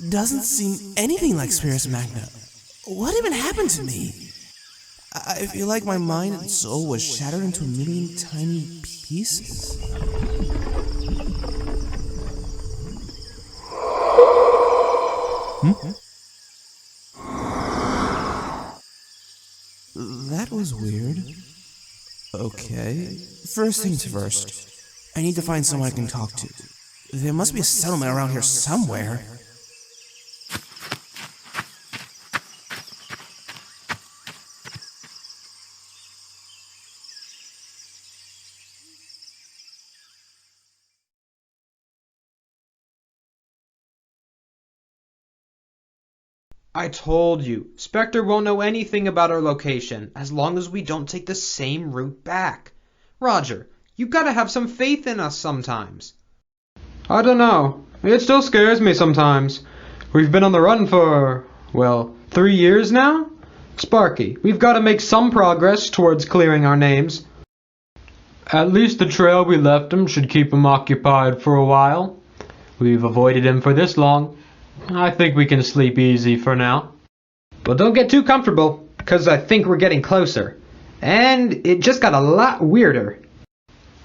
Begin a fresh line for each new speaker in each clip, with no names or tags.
doesn't seem anything like Spirus Magna. What even happened to me? I feel like my mind and soul was shattered into a million tiny pieces. That was weird. Okay. First things first. I need to find someone I can talk to. There must be a settlement around here somewhere.
I told you, Spectre won't know anything about our location as long as we don't take the same route back. Roger, you gotta have some faith in us sometimes. I don't know. It still scares me sometimes. We've been on the run for, 3 years now? Sparky, we've gotta make some progress towards clearing our names. At least the trail we left him should keep him occupied for a while. We've avoided him for this long. I think we can sleep easy for now. But don't get too comfortable, because I think we're getting closer. And it just got a lot weirder.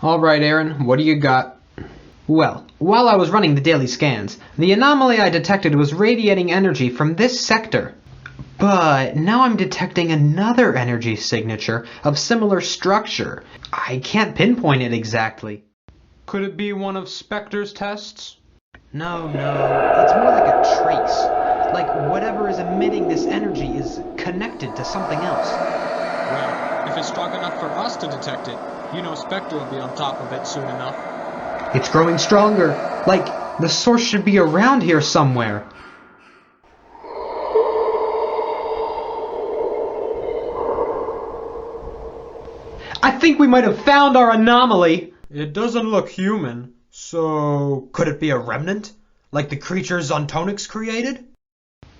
Alright, Aaron, what do you got? Well, while I was running the daily scans, the anomaly I detected was radiating energy from this sector. But now I'm detecting another energy signature of similar structure. I can't pinpoint it exactly. Could it be one of Spectre's tests? No, it's more like a trace. Like whatever is emitting this energy is connected to something else.
Well, if it's strong enough for us to detect it, Spectre will be on top of it soon enough.
It's growing stronger. Like, the source should be around here somewhere. I think we might have found our anomaly. It doesn't look human. So, could it be a remnant? Like the creatures Zontonix created?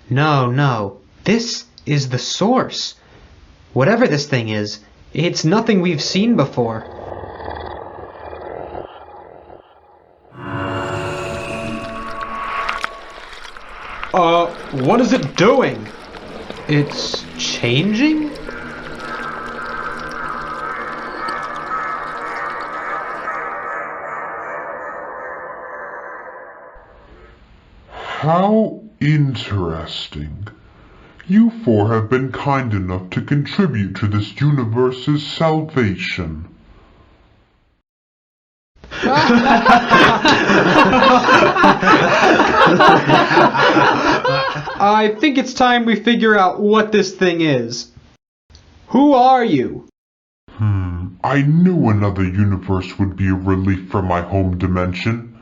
No. This is the source. Whatever this thing is, it's nothing we've seen before. What is it doing? It's changing?
How interesting. You four have been kind enough to contribute to this universe's salvation.
I think it's time we figure out what this thing is. Who are you?
I knew another universe would be a relief from my home dimension.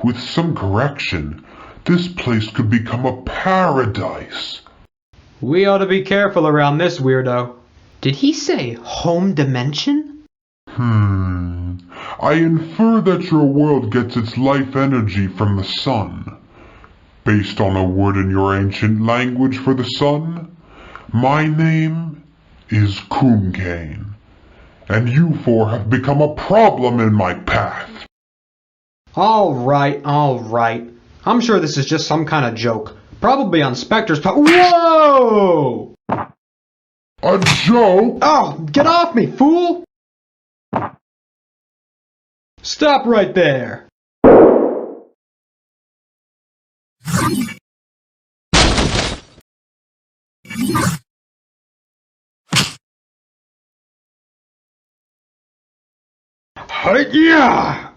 With some correction, this place could become a paradise.
We ought to be careful around this weirdo. Did he say home dimension?
I infer that your world gets its life energy from the sun. Based on a word in your ancient language for the sun, my name is Kumkane, and you four have become a problem in my path.
All right. I'm sure this is just some kind of joke. Probably on Spectre's part. Whoa!
A joke?
Oh, get off me, fool! Stop right there! Hi-ya!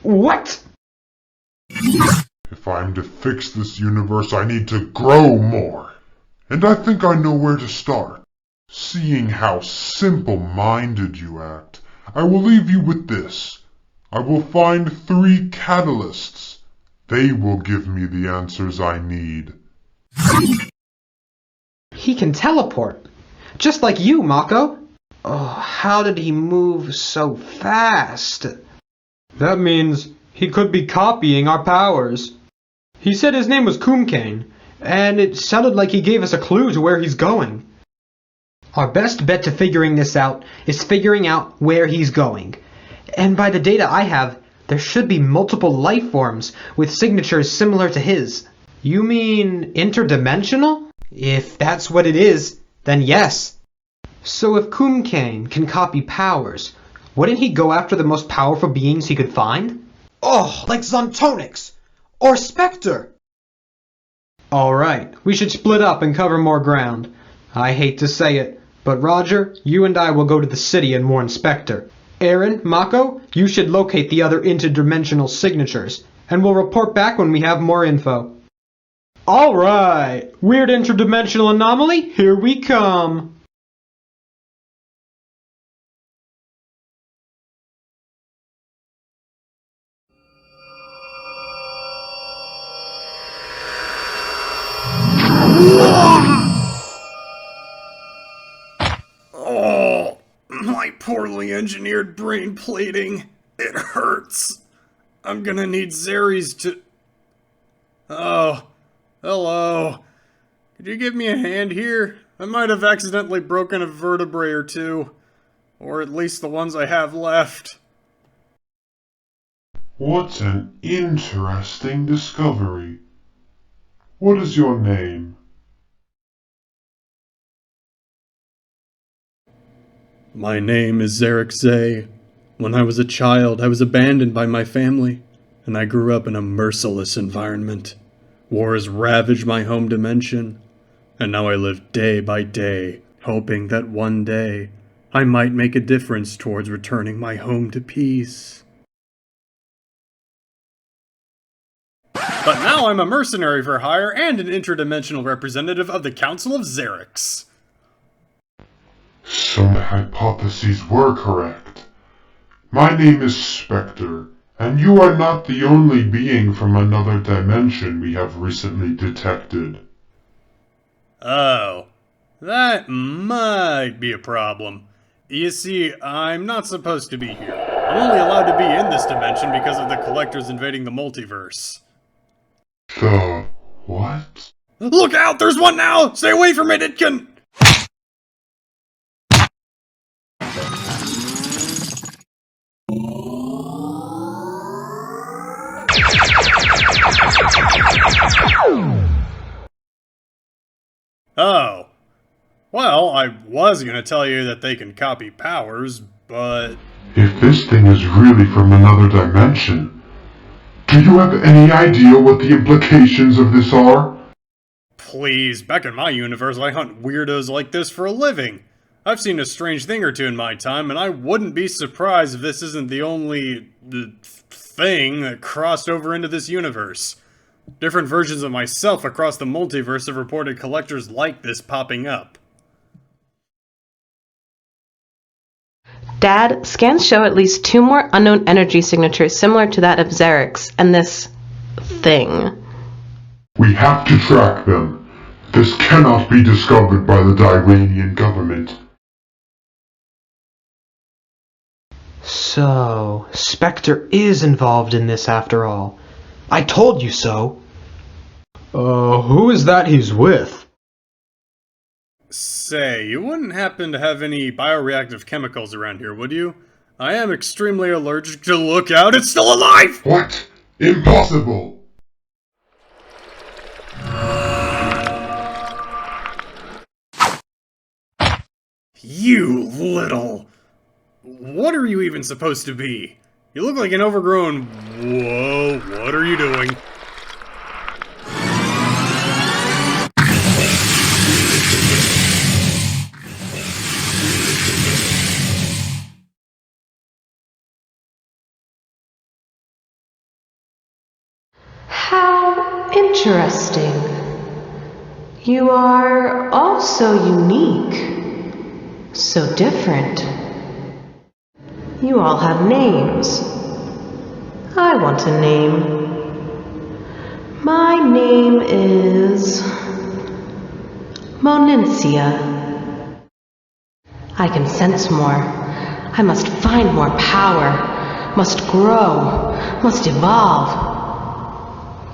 What?
If I'm to fix this universe, I need to grow more. And I think I know where to start. Seeing how simple-minded you act, I will leave you with this. I will find 3 catalysts. They will give me the answers I need.
He can teleport. Just like you, Mako. Oh, how did he move so fast? That means he could be copying our powers. He said his name was Kumkane, and it sounded like he gave us a clue to where he's going. Our best bet to figuring this out is figuring out where he's going. And by the data I have, There should be multiple life forms with signatures similar to his. You mean interdimensional? If that's what it is, then yes. So if Kumkane can copy powers, wouldn't he go after the most powerful beings he could find? Oh, like Zontonix! Or Spectre! Alright, we should split up and cover more ground. I hate to say it, but Roger, you and I will go to the city and warn Spectre. Aaron, Mako, you should locate the other interdimensional signatures, and we'll report back when we have more info. Alright, weird interdimensional anomaly, here we come!
Oh, my poorly engineered brain plating. It hurts. I'm gonna need Zeres to... Oh, hello. Could you give me a hand here? I might have accidentally broken a vertebrae or two. Or at least the ones I have left.
What an interesting discovery. What is your name?
My name is Zarek Zay. When I was a child, I was abandoned by my family, and I grew up in a merciless environment. Wars ravaged my home dimension, and now I live day by day, hoping that one day I might make a difference towards returning my home to peace. But now I'm a mercenary for hire and an interdimensional representative of the Council of Xerix.
So my hypotheses were correct. My name is Spectre, and you are not the only being from another dimension we have recently detected.
Oh, that might be a problem. You see, I'm not supposed to be here. I'm only allowed to be in this dimension because of the collectors invading the multiverse.
The what?
Look out! There's one now! Stay away from it, it can... Oh. Well, I was gonna tell you that they can copy powers, but...
If this thing is really from another dimension, do you have any idea what the implications of this are?
Please, back in my universe, I hunt weirdos like this for a living. I've seen a strange thing or two in my time, and I wouldn't be surprised if this isn't the only... thing that crossed over into this universe. Different versions of myself across the multiverse have reported collectors like this popping up.
Dad, scans show at least 2 more unknown energy signatures similar to that of Xerix and this thing.
We have to track them. This cannot be discovered by the Dyranian government.
So, Spectre is involved in this after all. I told you so. Who is that he's with?
Say, you wouldn't happen to have any bioreactive chemicals around here, would you? I am extremely allergic to... Look out, it's still alive!
What? Impossible!
You little... What are you even supposed to be? You look like an overgrown... Whoa, what are you doing?
How interesting. You are all so unique, so different. You all have names. I want a name. My name is... Monincia. I can sense more. I must find more power. Must grow. Must evolve.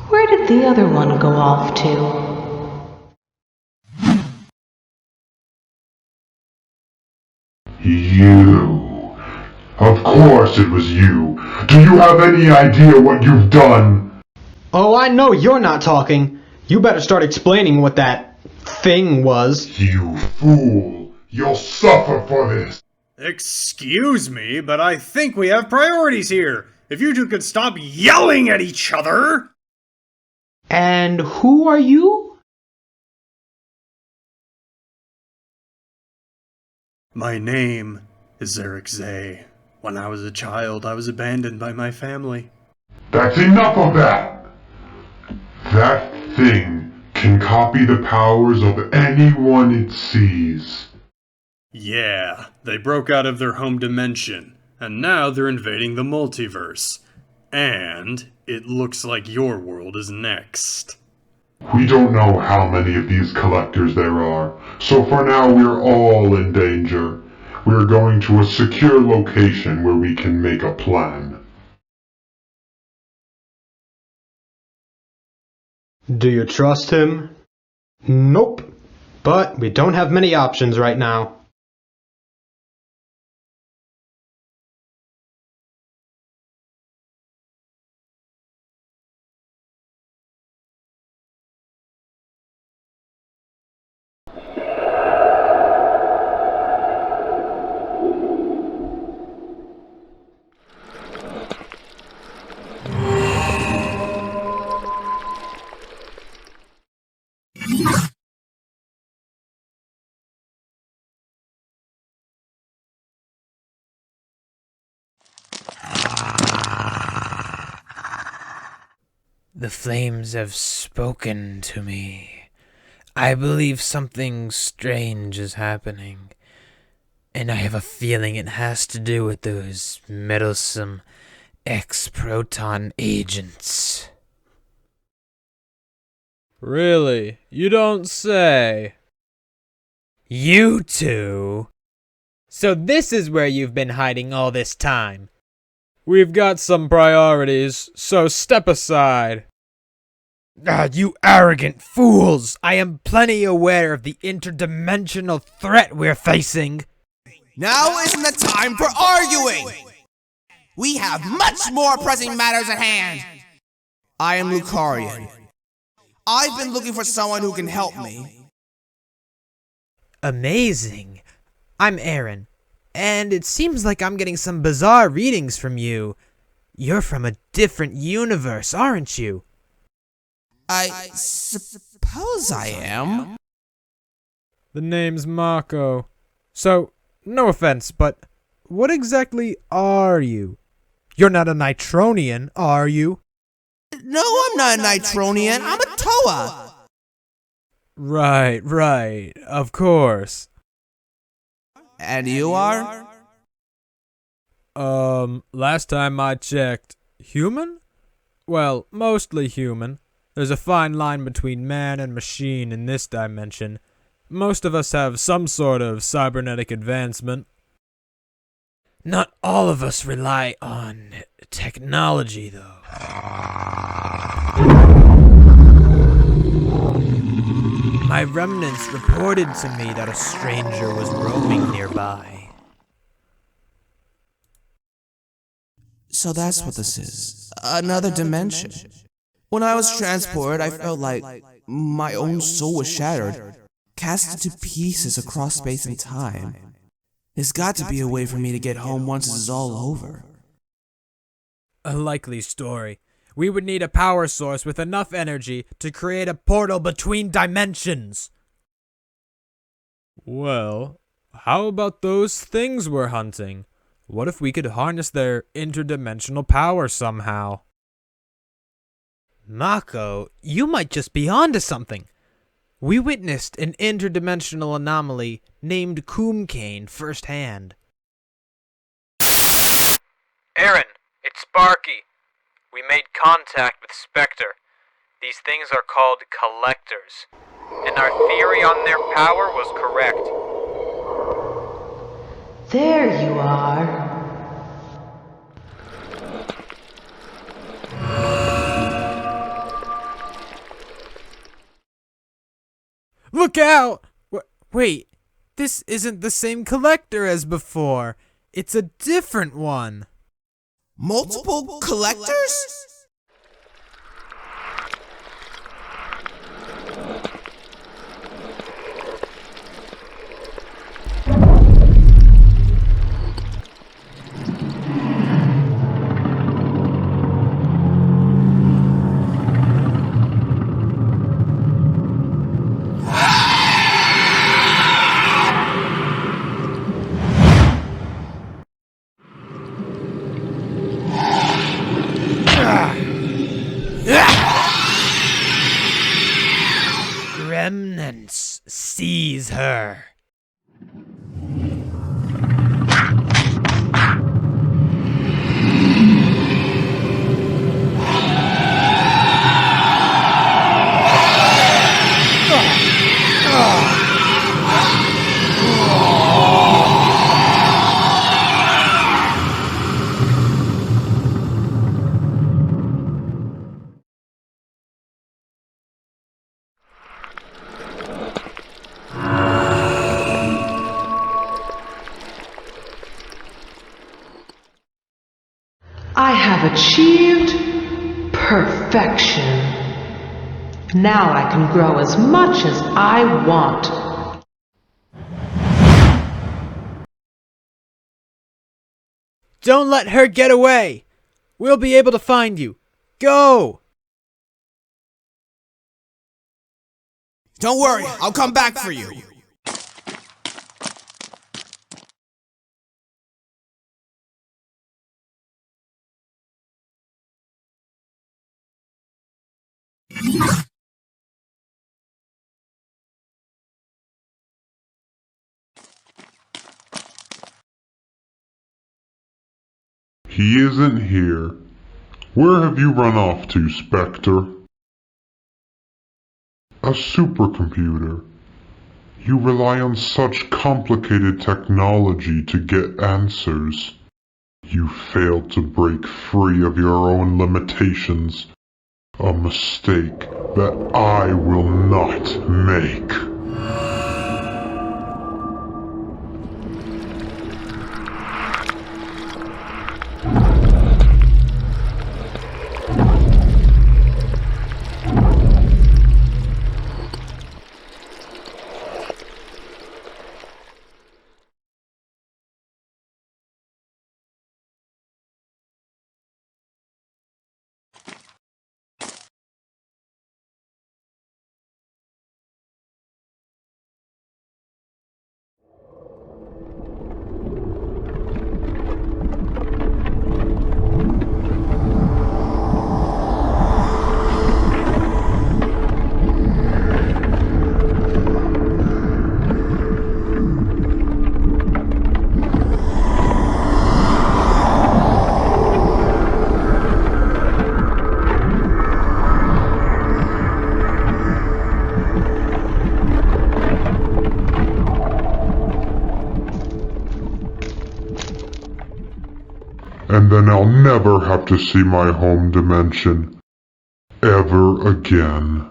Where did the other one go off to?
You Of course it was you. Do you have any idea what you've done?
Oh, I know you're not talking. You better start explaining what that thing was.
You fool. You'll suffer for this.
Excuse me, but I think we have priorities here. If you two could stop yelling at each other...
And who are you?
My name is Eric Zay. When I was a child, I was abandoned by my family.
That's enough of that! That thing can copy the powers of anyone it sees.
Yeah, they broke out of their home dimension, and now they're invading the multiverse. And it looks like your world is next.
We don't know how many of these collectors there are, so for now we're all in danger. We're going to a secure location where we can make a plan.
Do you trust him? Nope. But we don't have many options right now.
The flames have spoken to me. I believe something strange is happening, and I have a feeling it has to do with those meddlesome X-Proton agents.
Really? You don't say.
You two? So this is where you've been hiding all this time?
We've got some priorities, so step aside.
Ah, you arrogant fools! I am plenty aware of the interdimensional threat we're facing.
Now isn't the time for arguing! We have much more pressing matters at hand! I am Lucarian. I've been looking for someone who can help me.
Amazing. I'm Aaron, and it seems like I'm getting some bizarre readings from you. You're from a different universe, aren't you?
I suppose I am.
The name's Mako. So, no offense, but what exactly are you? You're not a Nitronian, are you?
No, I'm not a Nitronian. I'm a Toa.
Right, of course.
And you are?
Last time I checked, human? Well, mostly human. There's a fine line between man and machine in this dimension. Most of us have some sort of cybernetic advancement.
Not all of us rely on technology, though. My remnants reported to me that a stranger was roaming nearby.
So that's what this is. Another dimension. When I was transported, I felt like my own soul was shattered, cast into pieces across space and time. There's got to be a way for me to get home once this is all over.
A likely story. We would need a power source with enough energy to create a portal between dimensions. Well, how about those things we're hunting? What if we could harness their interdimensional power somehow?
Mako, you might just be onto something. We witnessed an interdimensional anomaly named Coomkane firsthand.
Aaron, it's Sparky. We made contact with Spectre. These things are called collectors, and our theory on their power was correct.
There you are.
Look out! Wait, this isn't the same collector as before. It's a different one.
Multiple collectors?
Remnants, seize her.
I have achieved perfection. Now I can grow as much as I want.
Don't let her get away. We'll be able to find you. Go!
Don't worry, I'll come back for you.
He isn't here. Where have you run off to, Spectre? A supercomputer. You rely on such complicated technology to get answers. You failed to break free of your own limitations. A mistake that I will not make. And then I'll never have to see my home dimension ever again.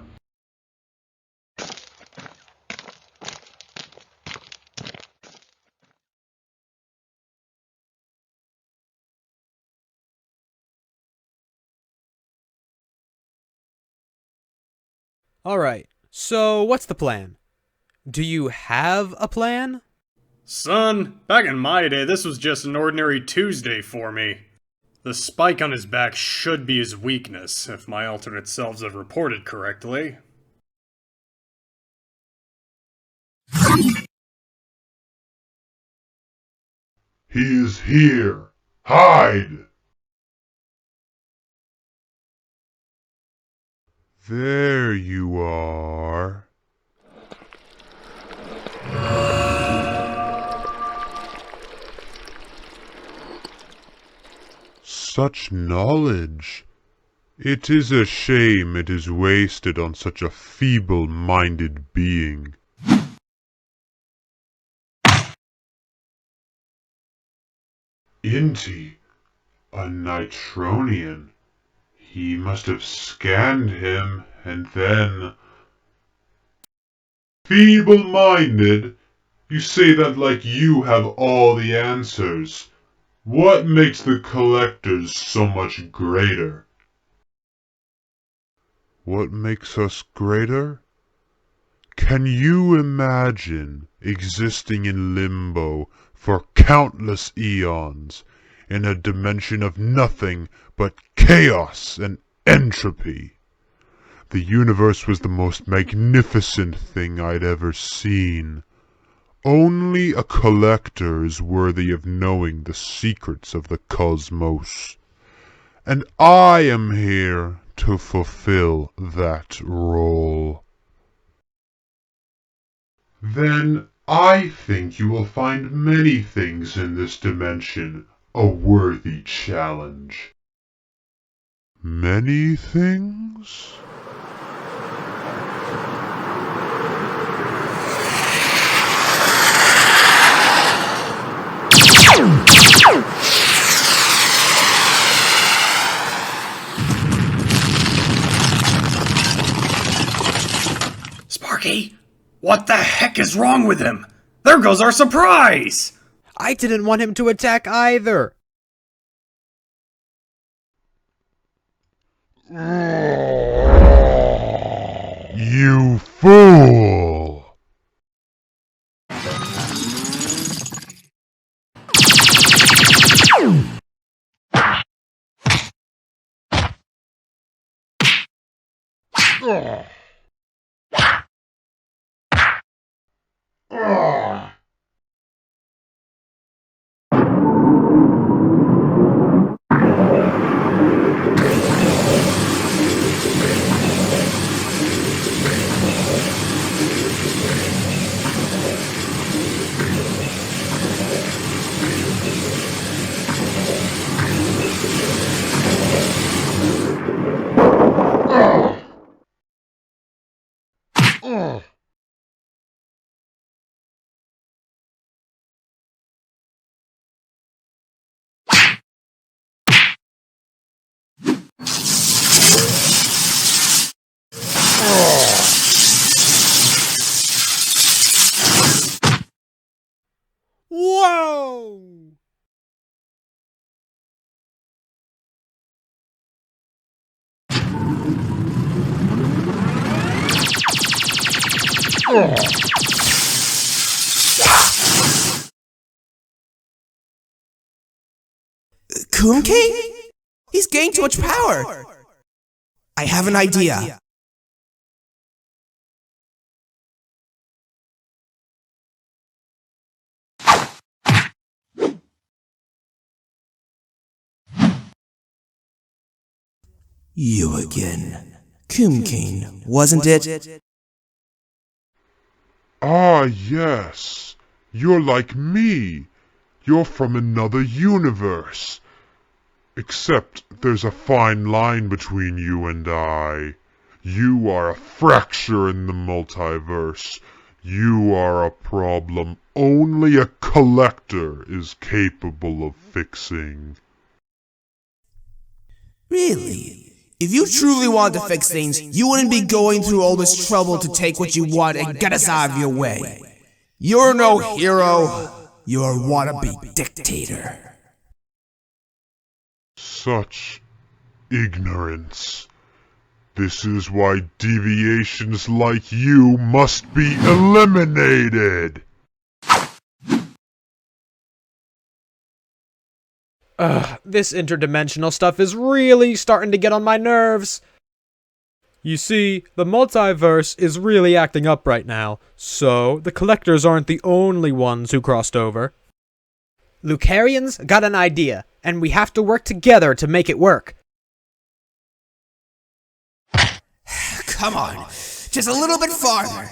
Alright, so what's the plan? Do you have a plan?
Son, back in my day, this was just an ordinary Tuesday for me. The spike on his back should be his weakness, if my alternate selves have reported correctly.
He is here! Hide! There you are. Such knowledge! It is a shame it is wasted on such a feeble-minded being. Inti, a Nitronian. He must have scanned him, and then... Feeble-minded? You say that like you have all the answers. What makes the collectors so much greater? What makes us greater? Can you imagine existing in limbo for countless eons in a dimension of nothing but chaos and entropy? The universe was the most magnificent thing I'd ever seen. Only a collector is worthy of knowing the secrets of the cosmos. And I am here to fulfill that role. Then I think you will find many things in this dimension a worthy challenge. Many things?
Sparky, what the heck is wrong with him? There goes our surprise!
I didn't want him to attack either.
You fool!
Whoa!
Coon King? He's gained too much power. I have an idea. You again. Coon King, wasn't it?
Ah, yes. You're like me. You're from another universe. Except there's a fine line between you and I. You are a fracture in the multiverse. You are a problem only a collector is capable of fixing.
Really? If you truly wanted to fix things, you wouldn't be going through all this trouble to take what you want and get us out of your way. You're no hero. You're a wannabe dictator.
Such ignorance. This is why deviations like you must be eliminated.
This interdimensional stuff is really starting to get on my nerves. You see, the multiverse is really acting up right now, so the collectors aren't the only ones who crossed over. Lucarian's got an idea, and we have to work together to make it work.
Come on, just a little bit farther.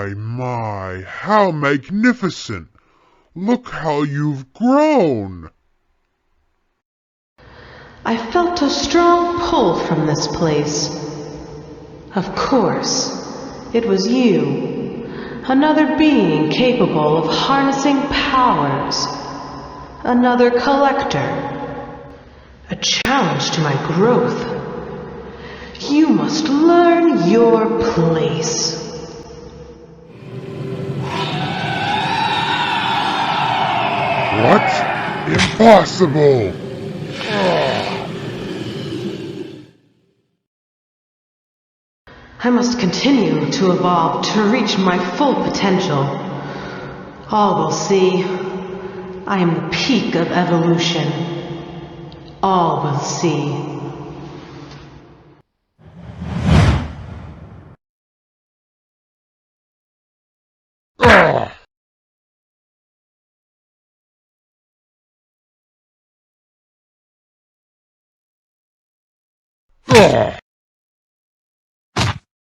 My, how magnificent! Look how you've grown!
I felt a strong pull from this place. Of course, it was you, another being capable of harnessing powers, another collector, a challenge to my growth. You must learn your place.
What? Impossible!
I must continue to evolve to reach my full potential. All will see. I am the peak of evolution. All will see.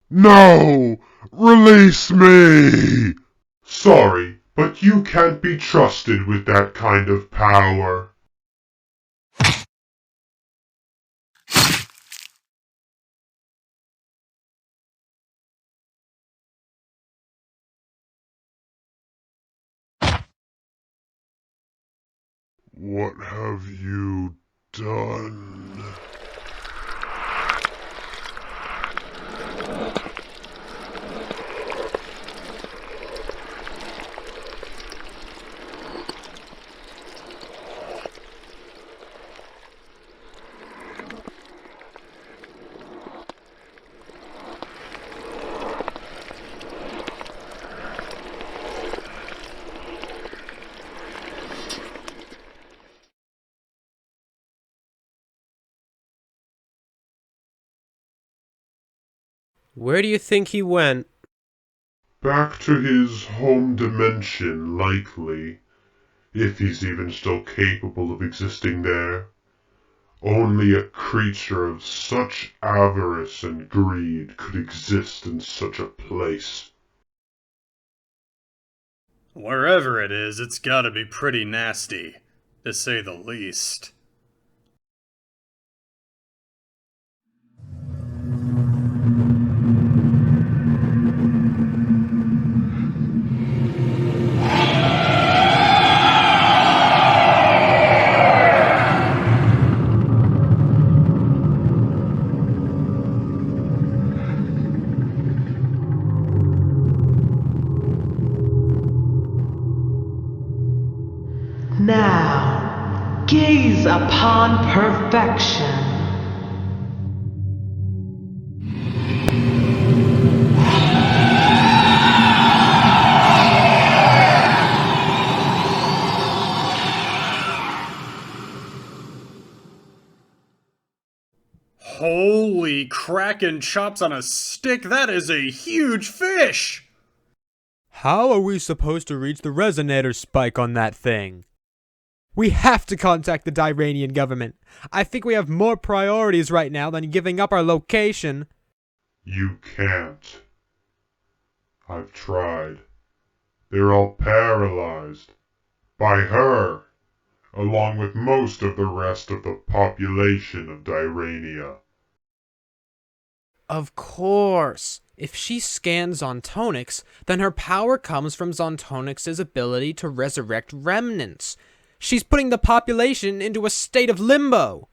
No! Release me! Sorry, but you can't be trusted with that kind of power. What have you done?
Where do you think he went?
Back to his home dimension, likely. If he's even still capable of existing there. Only a creature of such avarice and greed could exist in such a place.
Wherever it is, it's gotta be pretty nasty, to say the least.
Now, gaze upon perfection.
Holy kraken chops on a stick, that is a huge fish!
How are we supposed to reach the resonator spike on that thing? We have to contact the Dyranian government. I think we have more priorities right now than giving up our location.
You can't. I've tried. They're all paralyzed. By her, along with most of the rest of the population of Dyrania.
Of course. If she scans Zontonix, then her power comes from Zontonix's ability to resurrect remnants. She's putting the population into a state of limbo.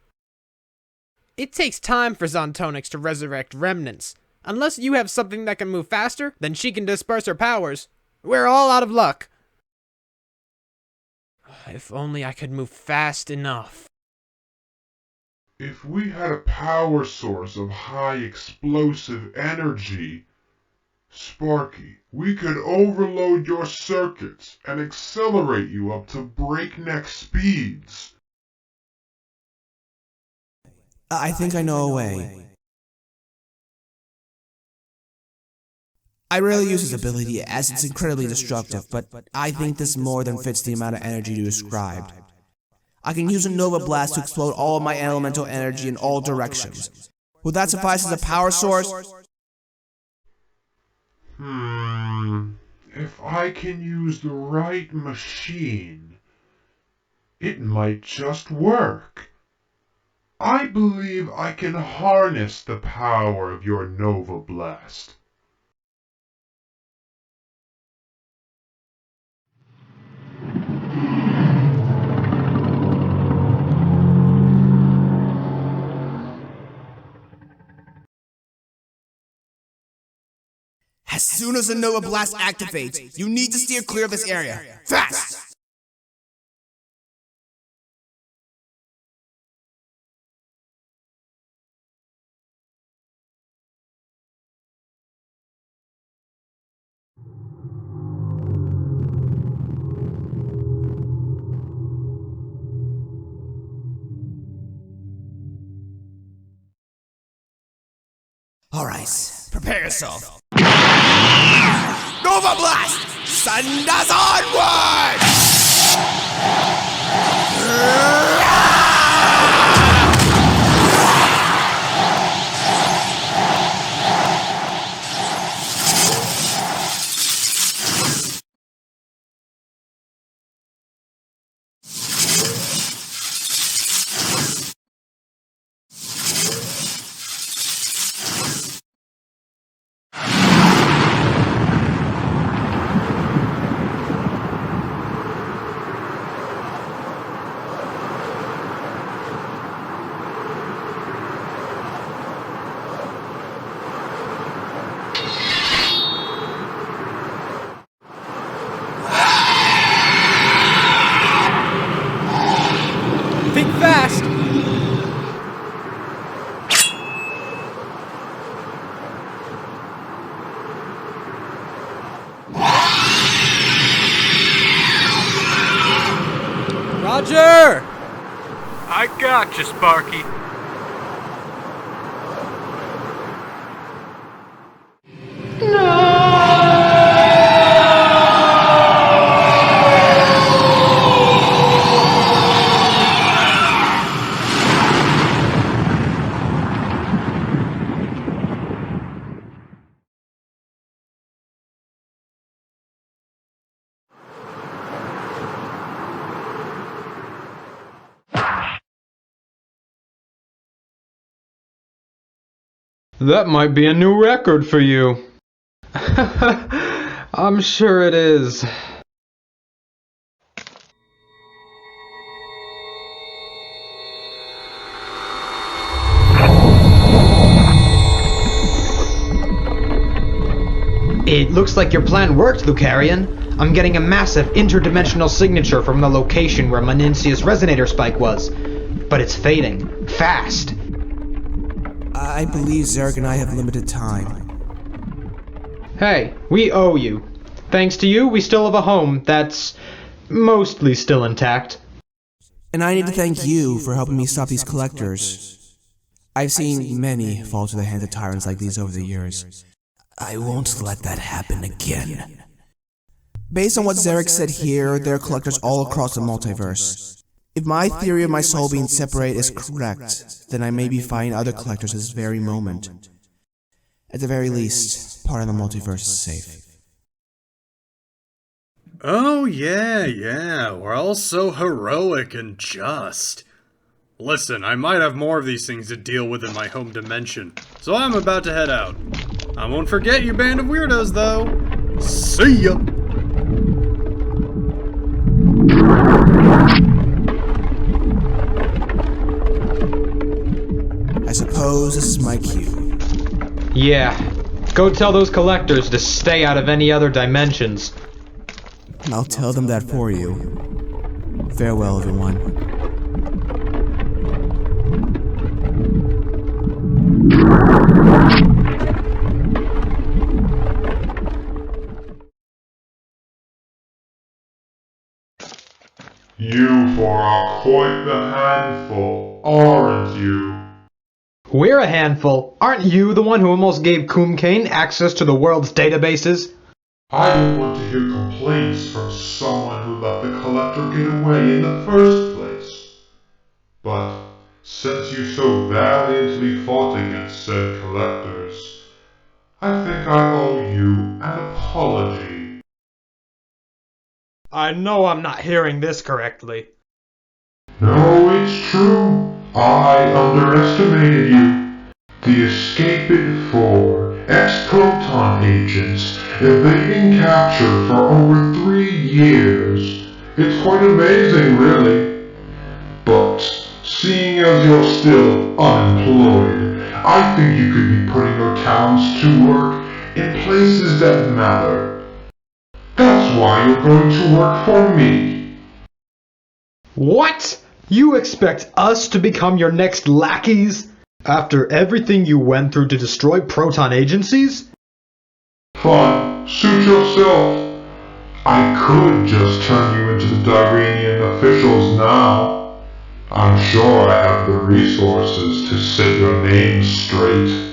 It takes time for Zontonix to resurrect remnants. Unless you have something that can move faster, then she can disperse her powers. We're all out of luck. If only I could move fast enough.
If we had a power source of high explosive energy, Sparky, we could overload your circuits and accelerate you up to breakneck speeds.
I think I know a way. I rarely use his ability as it's incredibly destructive, but I think this more than fits the amount of energy you described. I can use a Nova Blast to explode all of my elemental energy in all directions. Would that suffice as a power source?
If I can use the right machine, it might just work. I believe I can harness the power of your Nova Blast.
As soon as the Nova Blast activates, you need to steer clear of this area. Fast! Alright, prepare yourself. Nova Blast! Send us onward!
Think fast! Roger!
I got you, Sparky.
That might be a new record for you. I'm sure it is. It looks like your plan worked, Lucarian. I'm getting a massive interdimensional signature from the location where Manincius' resonator spike was. But it's fading. Fast.
I believe Zarek and I have limited time.
Hey, we owe you. Thanks to you, we still have a home that's mostly still intact.
And I need to thank you for helping me stop these collectors. I've seen many fall to the hands of tyrants like these over the years. I won't let that happen again. Based on what Zarek said here, there are collectors all across the multiverse. If my theory of my soul being separate is correct, then I may be finding other collectors at this very moment. At the very least, part of the multiverse is safe.
Oh yeah, we're all so heroic and just. Listen, I might have more of these things to deal with in my home dimension, so I'm about to head out. I won't forget you band of weirdos though. See ya!
I suppose this is my cue.
Yeah. Go tell those collectors to stay out of any other dimensions.
I'll tell them that for you. Farewell, everyone.
You four are quite the handful, aren't you?
We're a handful. Aren't you the one who almost gave Kumkane access to the world's databases?
I don't want to hear complaints from someone who let the collector get away in the first place. But since you so valiantly fought against said collectors, I think I owe you an apology.
I know I'm not hearing this correctly.
No, it's true. I underestimated you. The escaping four ex-proton agents evading capture for over 3 years. It's quite amazing, really. But seeing as you're still unemployed, I think you could be putting your talents to work in places that matter. That's why you're going to work for me.
What? You expect us to become your next lackeys? After everything you went through to destroy proton agencies?
Fine, suit yourself. I could just turn you into the Dyranian officials now. I'm sure I have the resources to set your name straight.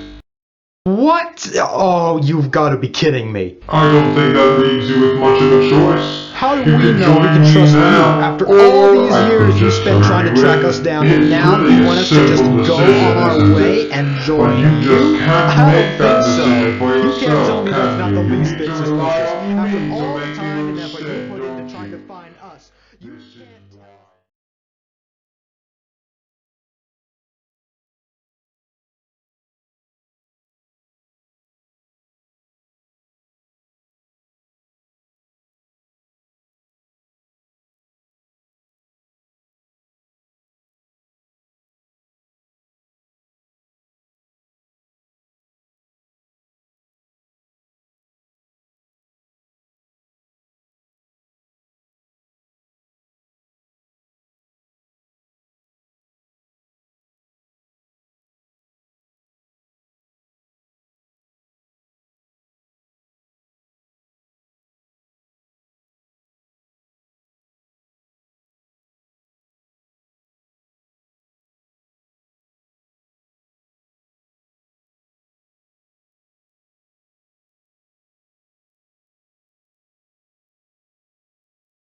What? Oh, you've got to be kidding me.
I don't think that leaves you with much of a choice.
How do
You
we
can
know we
join
can
me
trust you
now,
after
or
all these
I
years
could
you
just
spent trying to
turn you
track
in.
us down,
It's
and now
really
you want us to just
simple
go
decision,
on our
isn't
way
it?
and
But
join
you just can't
I
make
don't
that
think so.
decision for
You
yourself,
can't tell me that's
can
not
you?
the
You
least
need
bit
to
suspicious.
allow
After
me to
all the
make
time
you
and effort you put
understand
into